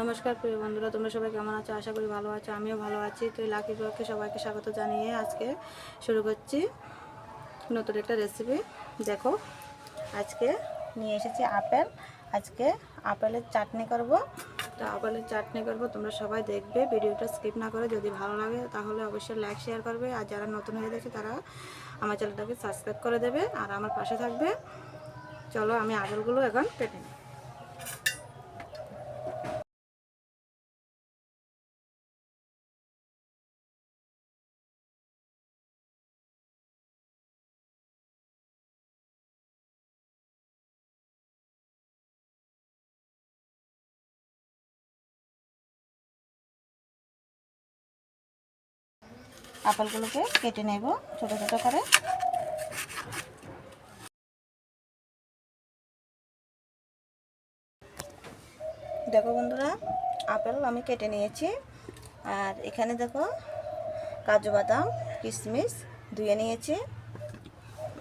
নমস্কার প্রিয় বন্ধুরা, তোমরা সবাই কেমন আছো? আশা করি ভালো আছো। আমিও ভালো আছি। তো এই লাকি ব্লগকে সবাইকে স্বাগত জানিয়ে আজকে শুরু করছি নতুন একটা রেসিপি। দেখো, আজকে নিয়ে এসেছি আপেল। আজকে আপেলের চাটনি করব। তো আপেলের চাটনি করব, তোমরা সবাই দেখবে, ভিডিওটা স্কিপ না করে। যদি ভালো লাগে তাহলে অবশ্যই লাইক শেয়ার করবে, আর যারা নতুন হয়ে গেছে তারা আমার চ্যানেলটাকে সাবস্ক্রাইব করে দেবে আর আমার পাশে থাকবে। চলো আমি আপেলগুলো এখন কেটে নিই। আপেলগুলোকে কেটে নেব ছোট ছোট করে। দেখো বন্ধুরা, আপেল আমি কেটে নিয়েছি। আর এখানে দেখো কাজু বাদাম কিশমিশ ধুয়ে নিয়েছি।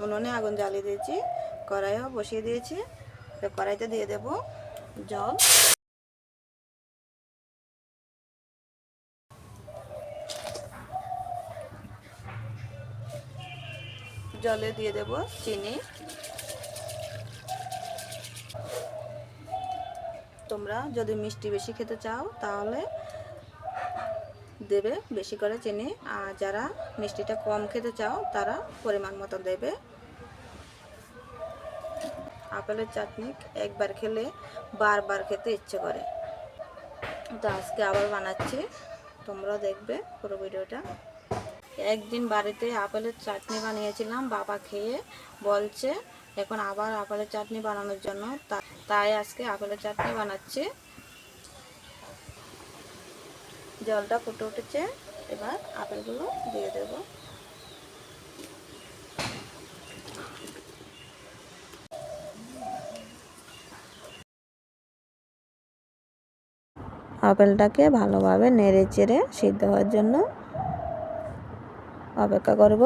উনুনে আগুন জ্বালিয়ে দিয়েছি, কড়াইও বসিয়ে দিয়েছি। তো কড়াইতে দিয়ে দেব জল। জলে দিয়ে দেব চিনি। তোমরা যদি মিষ্টি বেশি খেতে চাও তাহলে দেবে বেশি করে চিনি, আর যারা মিষ্টিটা কম খেতে চাও তারা পরিমাণ মতো দেবে। আপেলের চাটনি একবার খেলে বারবার খেতে ইচ্ছে করে। তো আজকে আবার বানাচ্ছি, তোমরা দেখবে পুরো ভিডিওটা। একদিন বাড়িতে আপেলের চাটনি বানিয়েছিলাম, বাবা খেয়ে বলছে এখন আবার আপেলের চাটনি বানানোর জন্য, তাই আজকে আপেলের চাটনি বানাচ্ছি। জলটা ফুটে উঠেছে, এবার আপেলগুলো দিয়ে দেব। আপেলটাকে ভালোভাবে নেড়ে চেড়ে সিদ্ধ হওয়ার জন্য অপেক্ষা করব।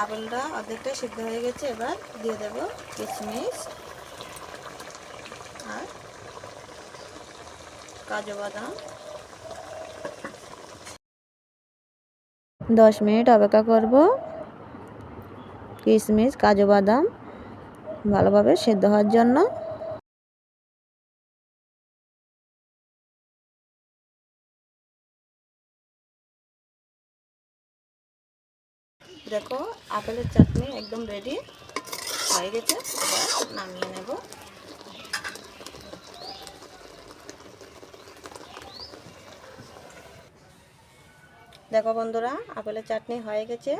আপেলটা অর্ধেকটা সিদ্ধ হয়ে গেছে, এবার দিয়ে দেব কিশমিশ আর কাজু বাদাম। 10 মিনিট অপেক্ষা করব কিশমিশ কাজু বাদাম ভালোভাবে সিদ্ধ হওয়ার জন্য। দেখো আপেলের চাটনি একদম রেডি হয়ে গেছে, এবার নামিয়ে নেব। দেখো বন্ধুরা, আপেলের চাটনি হয়ে গেছে।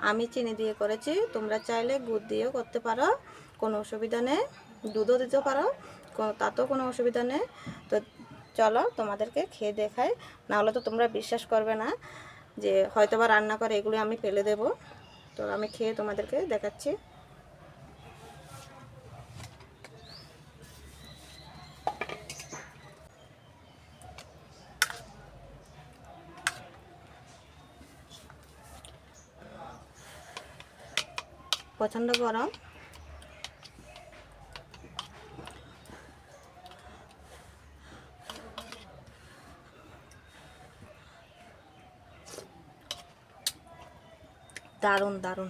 আমি চিনি দিয়ে করেছি, তোমরা চাইলে গুড় দিয়েও করতে পারো, কোনো অসুবিধা নেই। দুধও দিতে পারো, তাতেও কোনো অসুবিধা নেই। তো চলো তোমাদেরকে খেয়ে দেখাই, নাহলে তো তোমরা বিশ্বাস করবে না যে হয়তোবা রান্না করে এগুলো আমি ফেলে দেব। তো আমি খেয়ে তোমাদেরকে দেখাচ্ছি। প্রচণ্ড গরম, দারুণ দারুণ।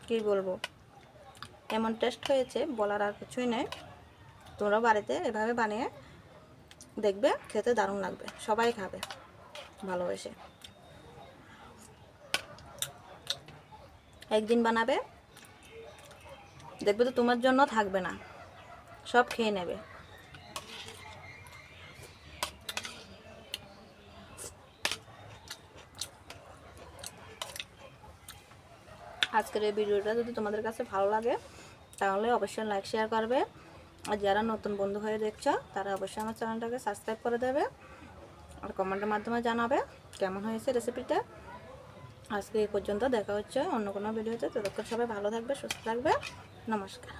কি বলবো, এমন টেস্ট হয়েছে বলার আর কিছুই নেই। তোমরা বাড়িতে এভাবে বানিয়ে দেখবে, খেতে দারুণ লাগবে, সবাই খাবে ভালোবেসে। একদিন বানাবে, দেখবে তো তোমার জন্য থাকবে না, সব খেয়ে নেবে। আজকের এই ভিডিওটা যদি তোমাদের কাছে ভালো লাগে তাহলে অবশ্যই লাইক শেয়ার করবে, আর যারা নতুন বন্ধু হয়ে দেখছো তারা অবশ্যই আমার চ্যানেলটাকে সাবস্ক্রাইব করে দেবে, আর কমেন্টের মাধ্যমে জানাবে কেমন হয়েছে রেসিপিটা। আজকে এই পর্যন্ত, দেখা হচ্ছে অন্য কোনো ভিডিওতে। ততক্ষণ সবাই ভালো থাকবে, সুস্থ থাকবে। নমস্কার।